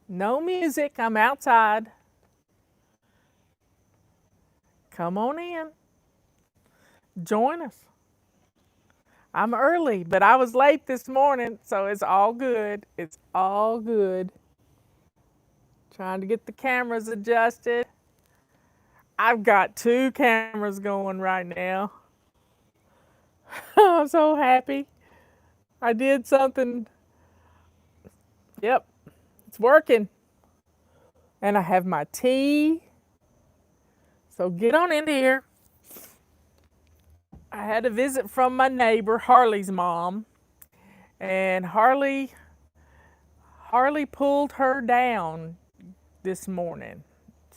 No music. I'm outside. Come on in. Join us. I'm early, but I was late this morning, so it's all good. It's all good. Trying to get the cameras adjusted. I've got two cameras going right now. I'm so happy. I did something. Yep, it's working. And I have my tea. So get on into here. I had a visit from my neighbor, Harley's mom, and Harley pulled her down this morning.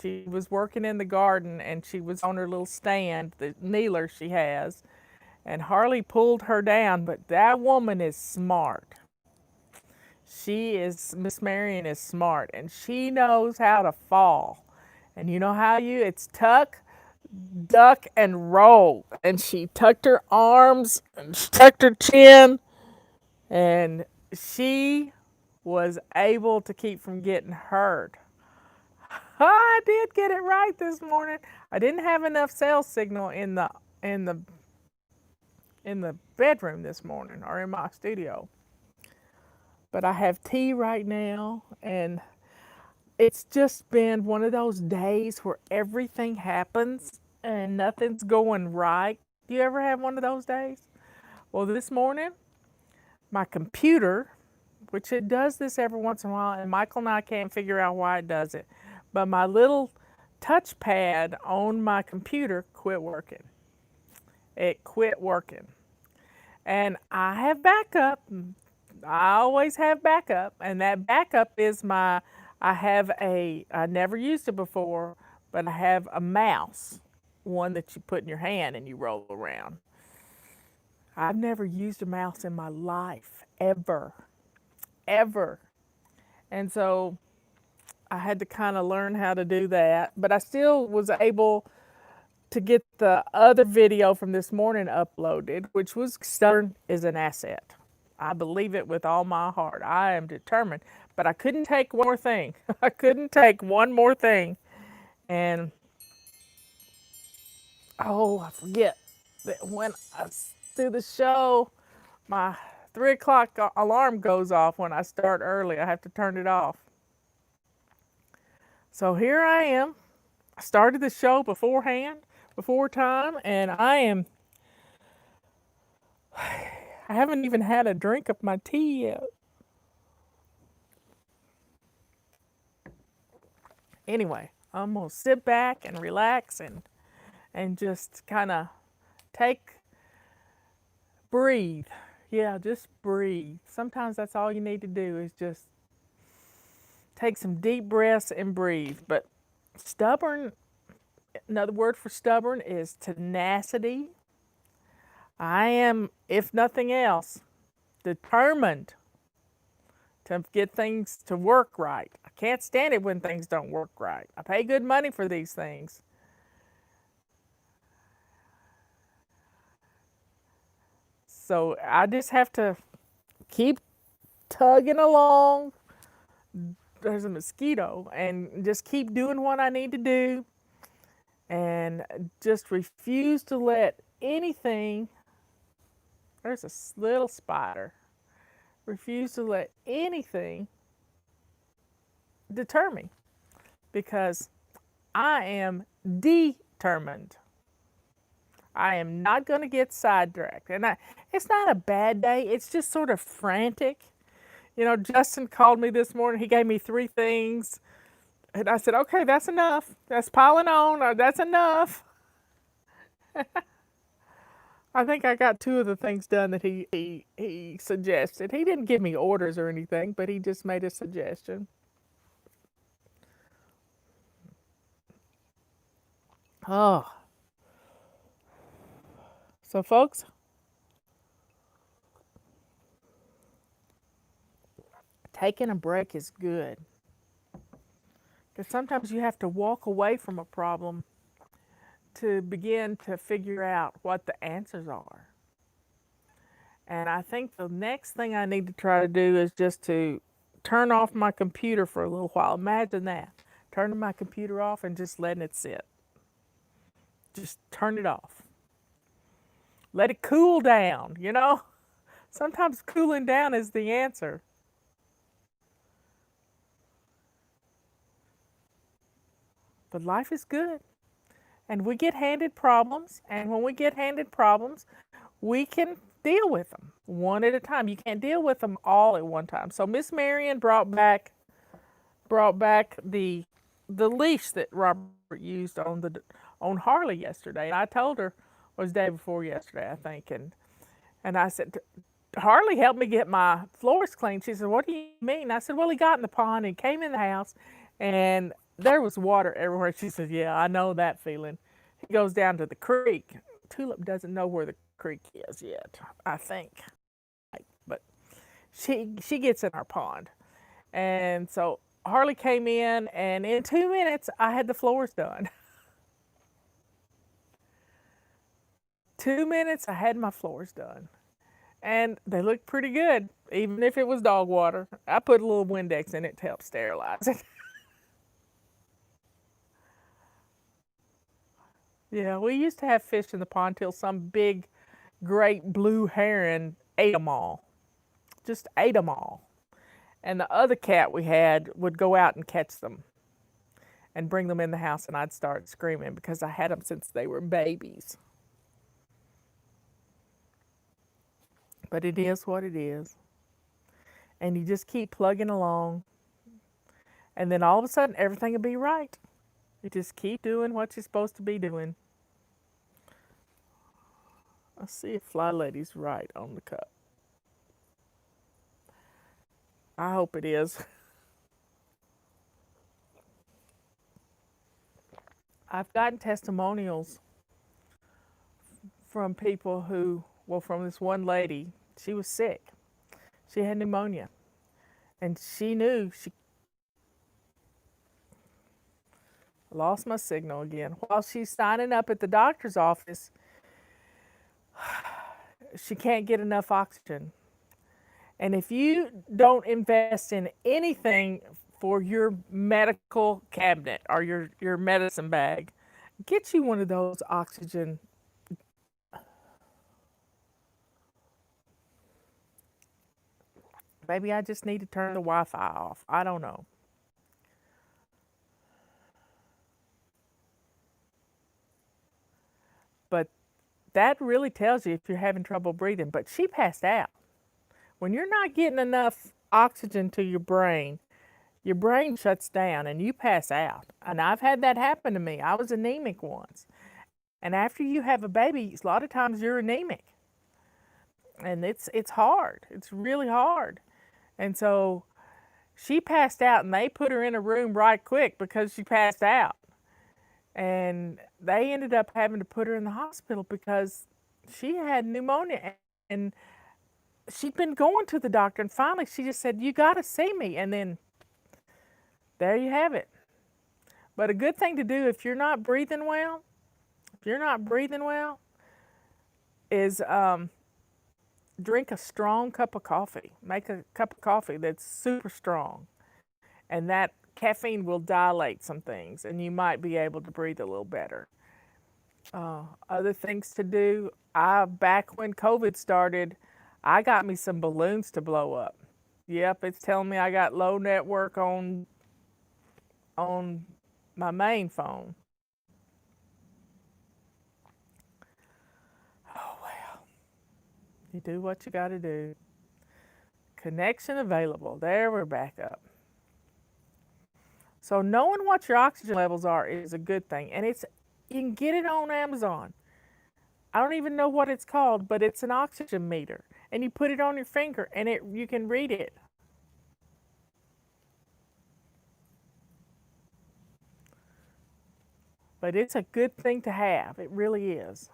She was working in the garden and she was on her little stand, the kneeler she has, and Harley pulled her down, but that woman is smart. Miss Marion is smart and she knows how to fall. And you know how it's tuck, duck, and roll. And she tucked her arms and she tucked her chin and she was able to keep from getting hurt. I did get it right this morning. I didn't have enough cell signal in the in the bedroom this morning or in my studio. But I have tea right now and it's just been one of those days where everything happens and nothing's going right. Do you ever have one of those days? Well, this morning, my computer, which it does this every once in a while, and Michael and I can't figure out why it does it, but my little touchpad on my computer quit working. It quit working. And I have backup. I always have backup, and that backup is I never used it before, but I have a mouse, one that you put in your hand and you roll around. I've never used a mouse in my life, ever, ever. And so I had to kind of learn how to do that, but I still was able to get the other video from this morning uploaded, which was stubborn is an asset. I believe it with all my heart. I am determined, but I couldn't take one more thing. I couldn't take one more thing. And oh, I forget that when I do the show, my 3 o'clock alarm goes off when I start early. I have to turn it off. So here I am. I started the show beforehand, before time, and I haven't even had a drink of my tea yet. Anyway, I'm gonna sit back and relax and just kind of take breathe. Yeah, just breathe. Sometimes that's all you need to do is just take some deep breaths and breathe. But stubborn, another word for stubborn is tenacity. I am, if nothing else, determined to get things to work right. I can't stand it when things don't work right. I pay good money for these things. So I just have to keep tugging along. There's a mosquito, and just keep doing what I need to do and just refuse to let anything. There's a little spider. Refuse to let anything deter me because I am determined. I am not going to get sidetracked. It's not a bad day, it's just sort of frantic. You know, Justin called me this morning. He gave me three things. And I said, okay, that's enough. That's piling on. That's enough. I think I got two of the things done that he suggested. He didn't give me orders or anything, but he just made a suggestion. Oh, so folks, taking a break is good. Because sometimes you have to walk away from a problem to begin to figure out what the answers are. And I think the next thing I need to try to do is just to turn off my computer for a little while. Imagine that. Turning my computer off and just letting it sit. Just turn it off. Let it cool down, you know? Sometimes cooling down is the answer. But life is good. And we get handed problems. And when we get handed problems, we can deal with them one at a time. You can't deal with them all at one time. So Miss Marion brought back the leash that Robert used on Harley yesterday. And I told her, it was the day before yesterday, I think, and I said, Harley helped me get my floors clean. She said, what do you mean? I said, well, he got in the pond and came in the house and there was water everywhere. She said, yeah, I know that feeling. He goes down to the creek. Tulip doesn't know where the creek is yet, I think. But she gets in our pond. And so Harley came in and in 2 minutes I had the floors done. 2 minutes I had my floors done. And they looked pretty good, even if it was dog water. I put a little Windex in it to help sterilize it. Yeah, we used to have fish in the pond till some big, great blue heron ate them all. Just ate them all. And the other cat we had would go out and catch them and bring them in the house, and I'd start screaming because I had them since they were babies. But it is what it is. And you just keep plugging along, and then all of a sudden everything will be right. You just keep doing what you're supposed to be doing. Let's see if Fly Lady's right on the cup. I hope it is. I've gotten testimonials from people who, well, from this one lady, she was sick. She had pneumonia. And she knew she lost my signal again. While she's signing up at the doctor's office, she can't get enough oxygen. And if you don't invest in anything for your medical cabinet or your medicine bag, get you one of those oxygen. Maybe I just need to turn the Wi-Fi off. I don't know. But that really tells you if you're having trouble breathing. But she passed out. When you're not getting enough oxygen to your brain shuts down and you pass out. And I've had that happen to me. I was anemic once. And after you have a baby, a lot of times you're anemic. And it's hard. It's really hard. And so she passed out and they put her in a room right quick because she passed out. And they ended up having to put her in the hospital because she had pneumonia and she'd been going to the doctor, and finally she just said, you got to see me. And then there you have it. But a good thing to do if you're not breathing well, is drink a strong cup of coffee. Make a cup of coffee that's super strong. And that caffeine will dilate some things, and you might be able to breathe a little better. Other things to do, back when COVID started, I got me some balloons to blow up. Yep, it's telling me I got low network on my main phone. Oh well, you do what you got to do. Connection available. There, we're back up. So knowing what your oxygen levels are is a good thing, and you can get it on Amazon. I don't even know what it's called, but it's an oxygen meter, and you put it on your finger, and you can read it. But it's a good thing to have. It really is.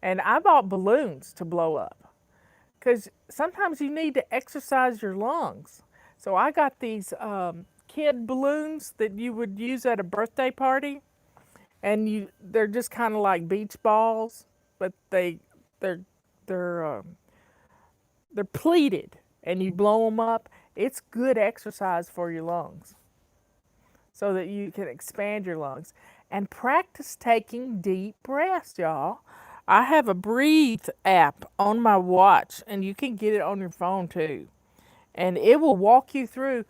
And I bought balloons to blow up because sometimes you need to exercise your lungs. So I got these kid balloons that you would use at a birthday party, and they're just kind of like beach balls, but they're they're they're pleated, and you blow them up. It's good exercise for your lungs, so that you can expand your lungs and practice taking deep breaths, y'all. I have a Breathe app on my watch, and you can get it on your phone too. And it will walk you through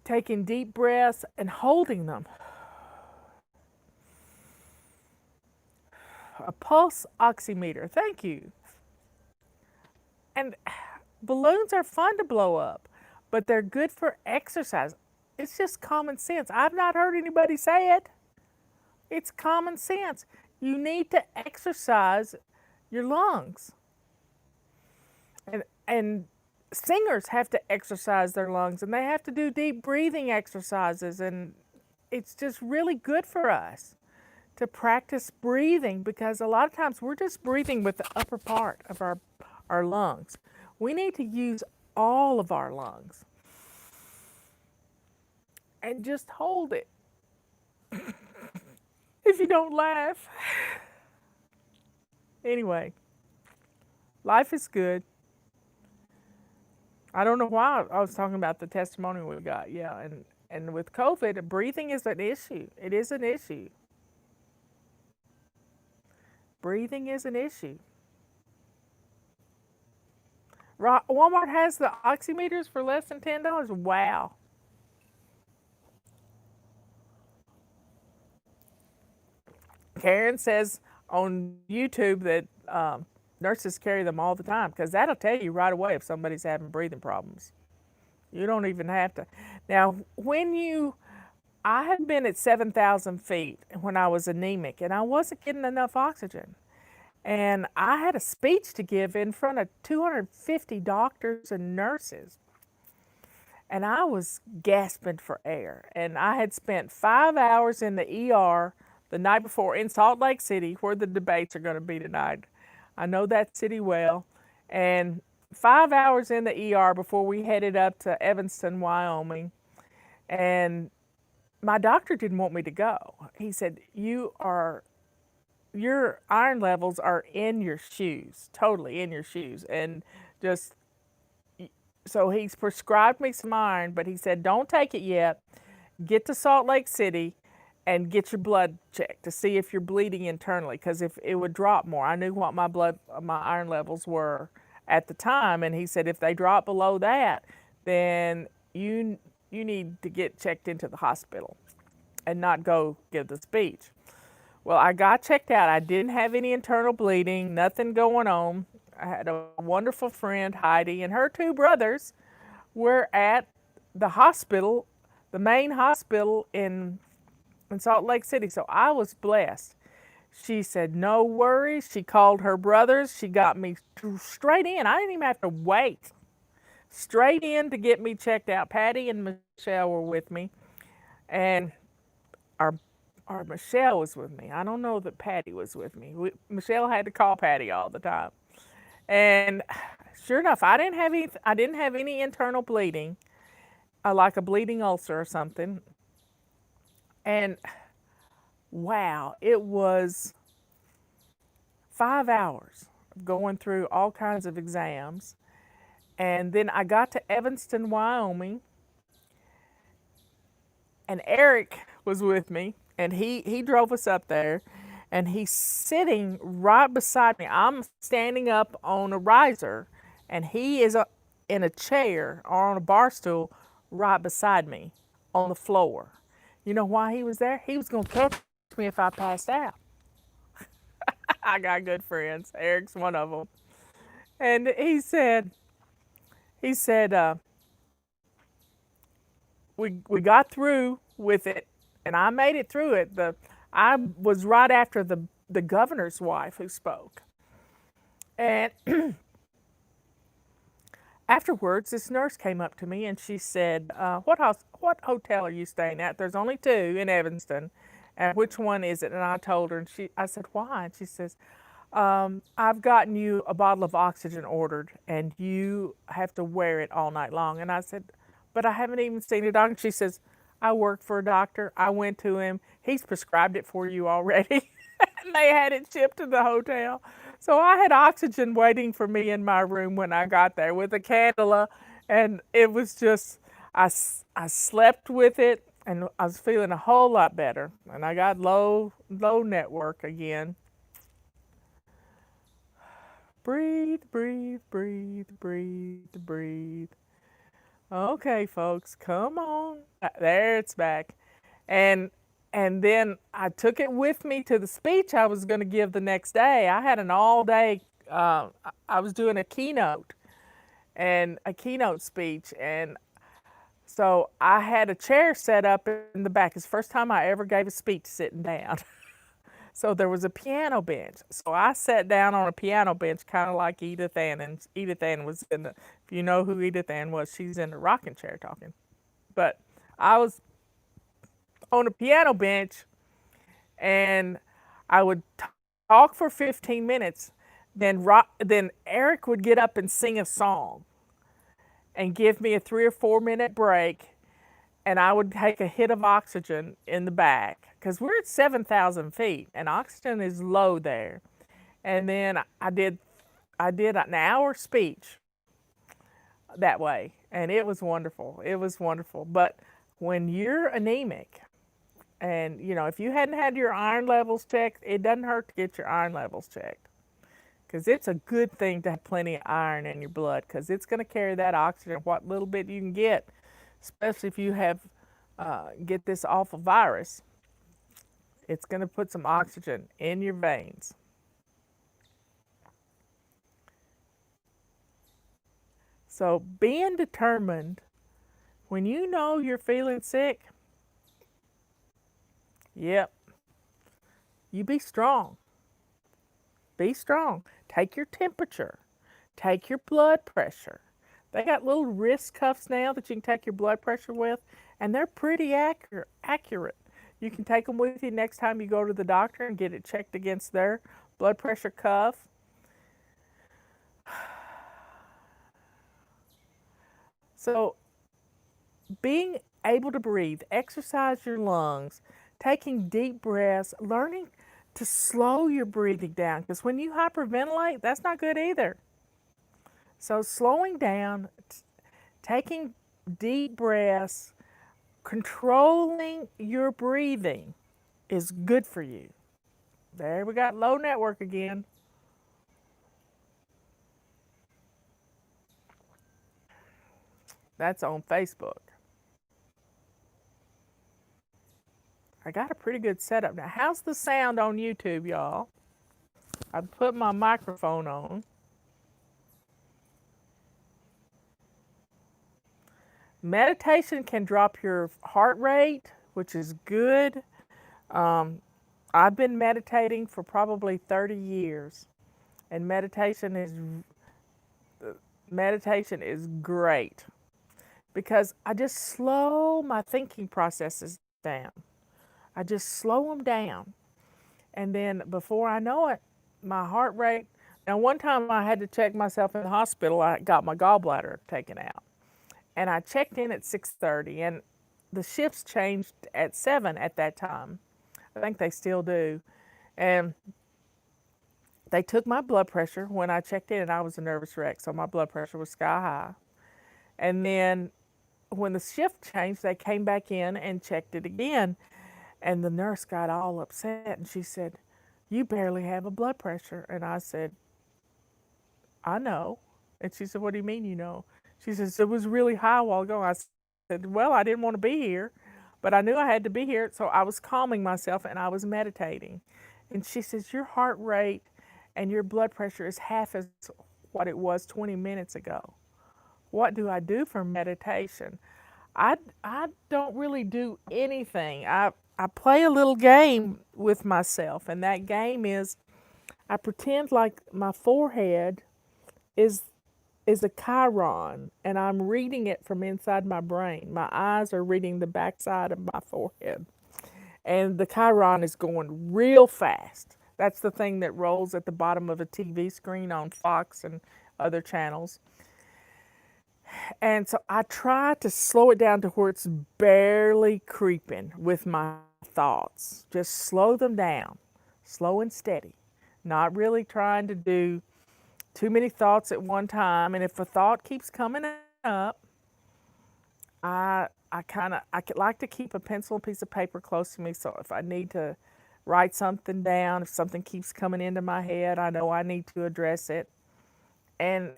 taking deep breaths and holding them. A pulse oximeter. Thank you. And balloons are fun to blow up, but they're good for exercise. It's just common sense. I've not heard anybody say it. It's common sense. You need to exercise your lungs. And singers have to exercise their lungs, and they have to do deep breathing exercises, and it's just really good for us to practice breathing, because a lot of times we're just breathing with the upper part of our lungs. We need to use all of our lungs and just hold it. If you don't laugh. Anyway, life is good. I don't know why I was talking about the testimony we got. Yeah, and with COVID, breathing is an issue. It is an issue. Breathing is an issue. Walmart has the oximeters for less than $10. Wow. Karen says on YouTube that nurses carry them all the time, because that'll tell you right away if somebody's having breathing problems. You don't even have to. Now, I had been at 7,000 feet when I was anemic, and I wasn't getting enough oxygen. And I had a speech to give in front of 250 doctors and nurses. And I was gasping for air. And I had spent 5 hours in the ER the night before in Salt Lake City, where the debates are going to be tonight. I know that city well. And 5 hours in the ER before we headed up to Evanston, Wyoming. And my doctor didn't want me to go. He said, your iron levels are in your shoes, totally in your shoes. And just, so he's prescribed me some iron, but he said, don't take it yet. Get to Salt Lake City and get your blood checked to see if you're bleeding internally, because if it would drop more. I knew what my iron levels were at the time, and he said if they drop below that, then you need to get checked into the hospital and not go give the speech. Well, I got checked out. I didn't have any internal bleeding, nothing going on. I had a wonderful friend, Heidi, and her two brothers were at the hospital, the main hospital in Salt Lake City. So I was blessed. She said, no worries. She called her brothers. She got me straight in. I didn't even have to wait. Straight in to get me checked out. Patty and Michelle were with me. And our Michelle was with me. I don't know that Patty was with me. Michelle had to call Patty all the time. And sure enough, I didn't have any internal bleeding, like a bleeding ulcer or something. And wow, it was 5 hours of going through all kinds of exams. And then I got to Evanston, Wyoming, and Eric was with me, and he drove us up there, and he's sitting right beside me. I'm standing up on a riser, and he is in a chair or on a bar stool right beside me on the floor. You know why he was there? He was going to catch me if I passed out. I got good friends. Eric's one of them. And he said, we got through with it, and I made it through it. I was right after the governor's wife who spoke, and afterwards, this nurse came up to me and she said, "What hotel are you staying at? There's only two in Evanston, and which one is it?" And I told her, and I said, "Why?" And she says, "I've gotten you a bottle of oxygen ordered, and you have to wear it all night long." And I said, "But I haven't even seen a doctor." She says, I work for a doctor. I went to him. He's prescribed it for you already. And they had it shipped to the hotel. So I had oxygen waiting for me in my room when I got there with a cannula. And it was just, I slept with it and I was feeling a whole lot better. And I got low network again. Breathe, breathe, breathe, breathe, breathe. Okay, folks, come on. There it's back. And and then I took it with me to the speech I was going to give the next day. I had an all day I was doing a keynote speech, and so I had a chair set up in the back. It's the first time I ever gave a speech sitting down. So there was a piano bench. So I sat down on a piano bench, kind of like Edith Ann. And Edith Ann was in the, if you know who Edith Ann was, she's in the rocking chair talking. But I was on a piano bench and I would talk for 15 minutes. Then Eric would get up and sing a song and give me a 3 or 4 minute break, and I would take a hit of oxygen in the back because we're at 7,000 feet and oxygen is low there. And then I did an hour speech that way, and it was wonderful. It was wonderful. But when you're anemic, and if you hadn't had your iron levels checked, it doesn't hurt to get your iron levels checked because it's a good thing to have plenty of iron in your blood because it's going to carry that oxygen, what little bit you can get, especially if you have get this awful virus. It's going to put some oxygen in your veins. So being determined when you know you're feeling sick, yep, you be strong. Be strong. Take your temperature. Take your blood pressure. They got little wrist cuffs now that you can take your blood pressure with, and they're pretty accurate. You can take them with you next time you go to the doctor and get it checked against their blood pressure cuff. So, being able to breathe, exercise your lungs, taking deep breaths, learning to slow your breathing down because when you hyperventilate, that's not good either. So, slowing down, taking deep breaths, controlling your breathing is good for you. There we got low network again. That's on Facebook. I got a pretty good setup now. How's the sound on YouTube, y'all? I put my microphone on. Meditation can drop your heart rate, which is good. Um, I've been meditating for probably 30 years, and meditation is great because I just slow my thinking processes down. I just slow them down. And then before I know it, my heart rate. Now, one time I had to check myself in the hospital. I got my gallbladder taken out. And I checked in at 6:30 and the shifts changed at 7 at that time. I think they still do. And they took my blood pressure when I checked in and I was a nervous wreck. So my blood pressure was sky high. And then when the shift changed, they came back in and checked it again. And the nurse got all upset and she said, "You barely have a blood pressure." And I said, "I know." And she said, "What do you mean you know?" She says, "It was really high a while ago." I said, "Well, I didn't want to be here, but I knew I had to be here." So I was calming myself and I was meditating. And she says, "Your heart rate and your blood pressure is half as what it was 20 minutes ago. What do I do for meditation?" I don't really do anything. I play a little game with myself, and that game is I pretend like my forehead is is a chiron, and I'm reading it from inside my brain. My eyes are reading the backside of my forehead, and the chiron is going real fast. That's the thing that rolls at the bottom of a TV screen on Fox and other channels. And so I try to slow it down to where it's barely creeping with my thoughts. Just slow them down, slow and steady. Not really trying to do too many thoughts at one time. And if a thought keeps coming up, I could like to keep a pencil and piece of paper close to me, so if I need to write something down, if something keeps coming into my head, I know I need to address it. And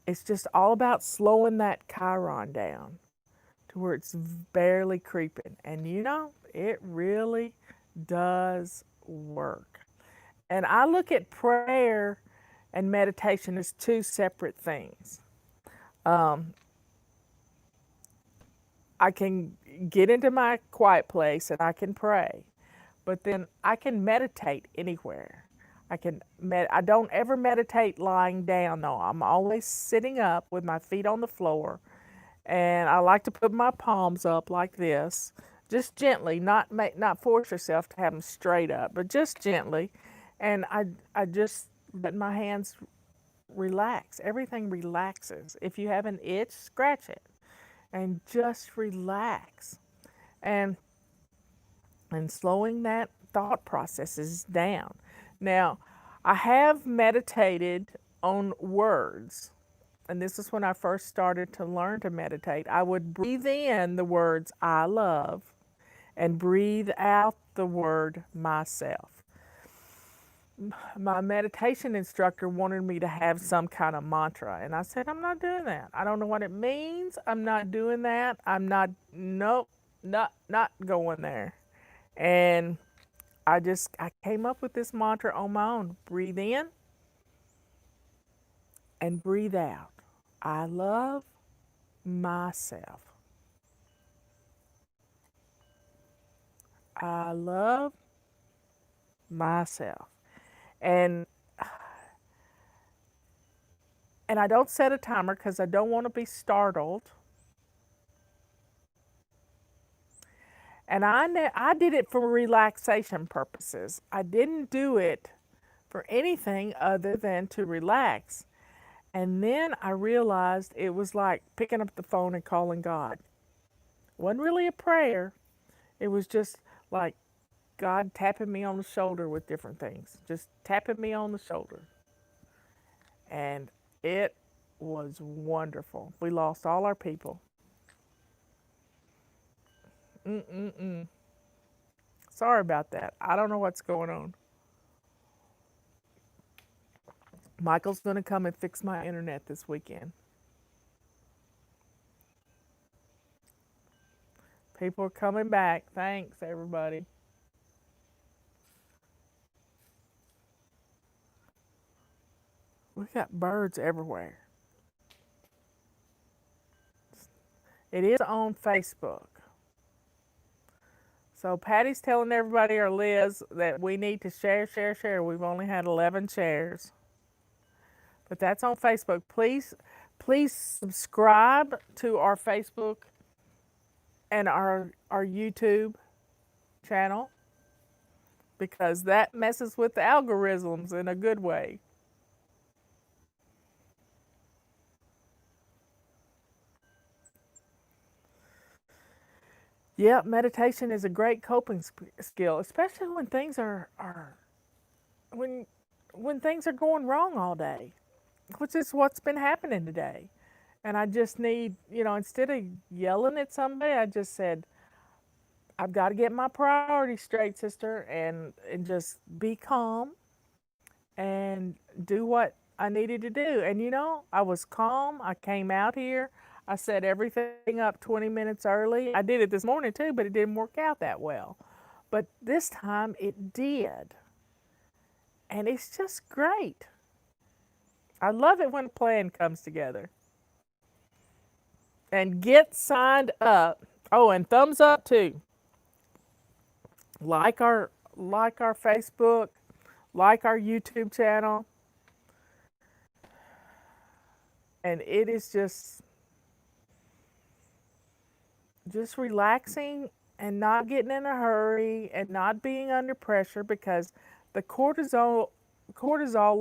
it's just all about slowing that Chiron down to where it's barely creeping. And it really does work. And I look at prayer and meditation as two separate things. I can get into my quiet place and I can pray, but then I can meditate anywhere. I don't ever meditate lying down. No, I'm always sitting up with my feet on the floor, and I like to put my palms up like this, just gently, not force yourself to have them straight up, but just gently, and I just let my hands relax. Everything relaxes. If you have an itch, scratch it and just relax. And slowing that thought processes down. Now, I have meditated on words, and this is when I first started to learn to meditate. I would breathe in the words I love and breathe out the word myself. My meditation instructor wanted me to have some kind of mantra, and I said, I'm not doing that. I don't know what it means. I'm not doing that. I'm not, nope, not going there. And I came up with this mantra on my own. Breathe in and breathe out. I love myself. I love myself. And I don't set a timer because I don't want to be startled. And I did it for relaxation purposes. I didn't do it for anything other than to relax. And then I realized it was like picking up the phone and calling God. It wasn't really a prayer. It was just like God tapping me on the shoulder with different things. Just tapping me on the shoulder. And it was wonderful. We lost all our people. Sorry about that. I don't know what's going on. Michael's going to come and fix my internet this weekend. People are coming back. Thanks, everybody. We've got birds everywhere. It is on Facebook. So Patty's telling everybody, or Liz, that we need to share, share, share. We've only had 11 shares. But that's on Facebook. Please subscribe to our Facebook and our YouTube channel, because that messes with the algorithms in a good way. Yeah, meditation is a great coping skill, especially when things are when when things are going wrong all day, which is what's been happening today. And I just need, instead of yelling at somebody, I just said, I've got to get my priorities straight, sister, and just be calm and do what I needed to do. And I was calm. I came out here. I set everything up 20 minutes early. I did it this morning too, but it didn't work out that well. But this time it did. And it's just great. I love it when a plan comes together. And get signed up. Oh, and thumbs up too. Like our Facebook, like our YouTube channel. And it is just relaxing and not getting in a hurry and not being under pressure, because the cortisol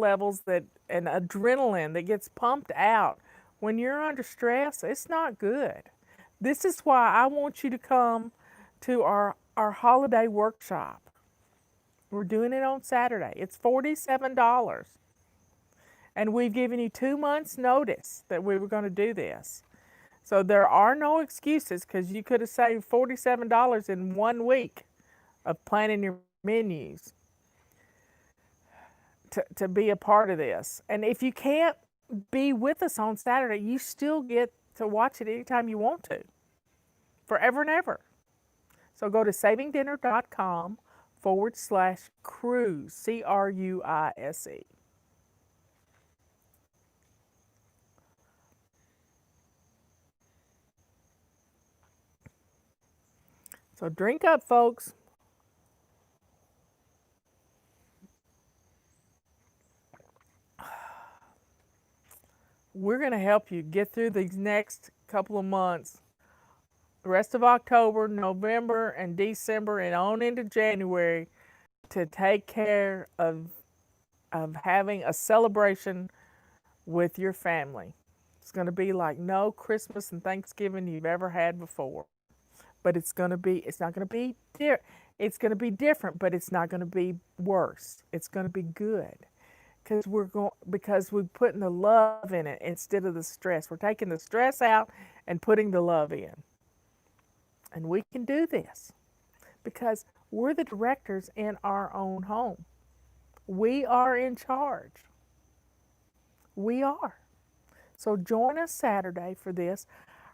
levels that and adrenaline that gets pumped out When you're under stress, it's not good. This is why I want you to come to our holiday workshop. We're doing it on Saturday. It's $47. And we've given you 2 months' notice that we were going to do this. So there are no excuses because you could have saved $47 in 1 week of planning your menus to be a part of this. And if you can't be with us on Saturday, you still get to watch it anytime you want to, forever and ever. So go to savingdinner.com/cruise, CRUISE. So drink up, folks. We're going to help you get through these next couple of months, the rest of October, November, and December, and on into January, to take care of having a celebration with your family. It's going to be like no Christmas and Thanksgiving you've ever had before. But it's not going to be, it's going to be different, but it's not going to be worse. It's going to be good because we're putting the love in it instead of the stress. We're taking the stress out and putting the love in. And we can do this because we're the directors in our own home. We are in charge. We are. So join us Saturday for this.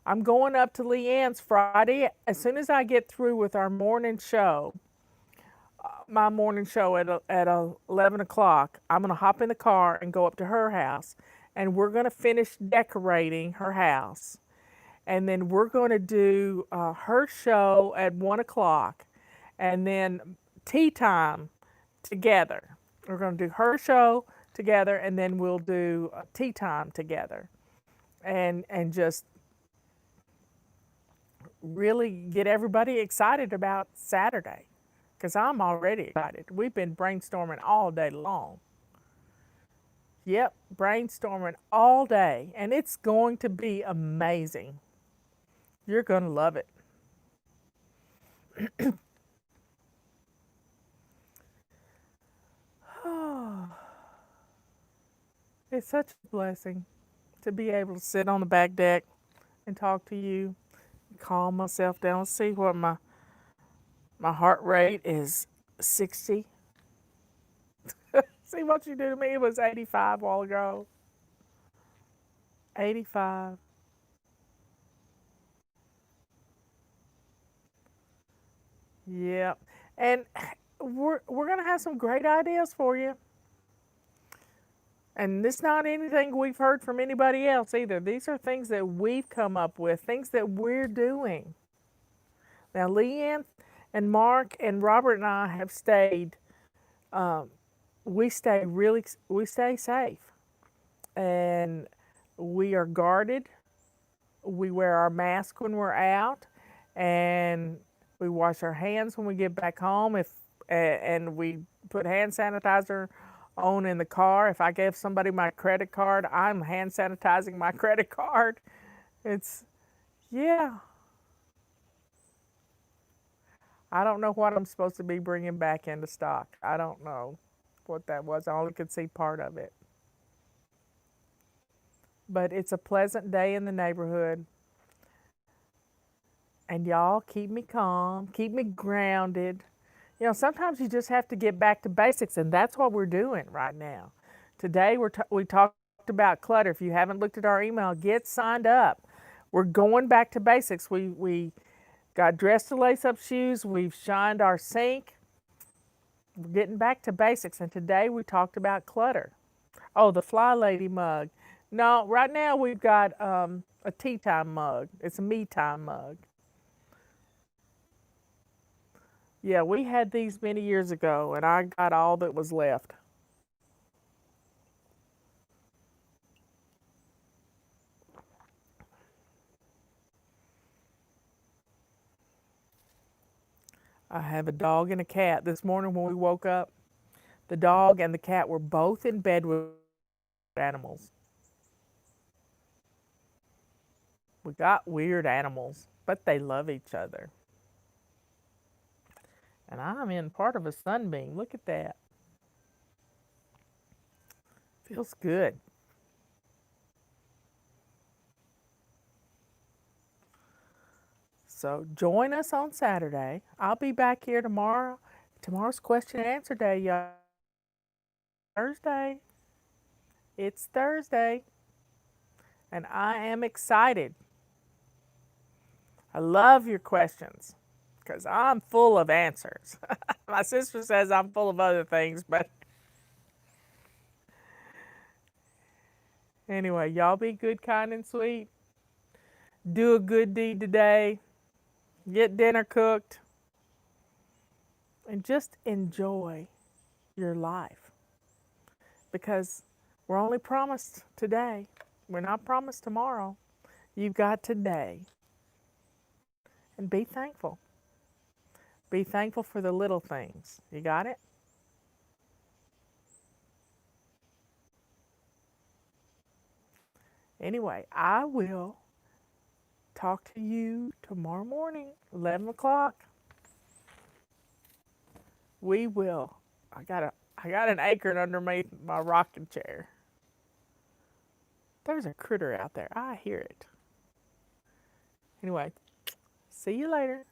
I'm going up to Leanne's Friday. As soon as I get through with our morning show, my morning show at 11 o'clock, I'm going to hop in the car and go up to her house. And we're going to finish decorating her house. And then we're going to do her show at 1 o'clock. And then tea time together. We're going to do her show together, and then we'll do tea time together. And just really get everybody excited about Saturday, because I'm already excited. We've been brainstorming all day long. Yep, brainstorming all day, and it's going to be amazing. You're going to love it. It's such a blessing to be able to sit on the back deck and talk to you, calm myself down, see what my heart rate is 60. See what you do to me? It was 85 a while ago. 85. Yep. And we're gonna have some great ideas for you. And it's not anything we've heard from anybody else either. These are things that we've come up with, things that we're doing. Now, Leanne and Mark and Robert and I have stayed. We stay safe, and we are guarded. We wear our mask when we're out, and we wash our hands when we get back home. And we put hand sanitizer on in the car. If I gave somebody my credit card, I'm hand sanitizing my credit card. It's yeah. I don't know what I'm supposed to be bringing back into stock. I don't know what that was. I only could see part of it. But it's a pleasant day in the neighborhood. And y'all keep me calm, keep me grounded. Sometimes you just have to get back to basics, and that's what we're doing right now. Today we talked about clutter. If you haven't looked at our email, get signed up. We're going back to basics. We got dressed to lace up shoes. We've shined our sink. We're getting back to basics. And today we talked about clutter. Oh, the Fly Lady mug. No, right now we've got a tea time mug. It's a me time mug. Yeah, we had these many years ago, and I got all that was left. I have a dog and a cat. This morning when we woke up, the dog and the cat were both in bed with animals. We got weird animals, but they love each other. And I'm in part of a sunbeam. Look at that. Feels good. So join us on Saturday. I'll be back here tomorrow. Tomorrow's question and answer day, y'all. Thursday. It's Thursday. And I am excited. I love your questions because I'm full of answers. My sister says I'm full of other things, but anyway, y'all be good, kind, and sweet. Do a good deed today. Get dinner cooked. And just enjoy your life because we're only promised today. We're not promised tomorrow. You've got today. And be thankful. Be thankful for the little things. You got it? Anyway, I will talk to you tomorrow morning, 11 o'clock. We will. I got an acorn underneath my rocking chair. There's a critter out there. I hear it. Anyway, see you later.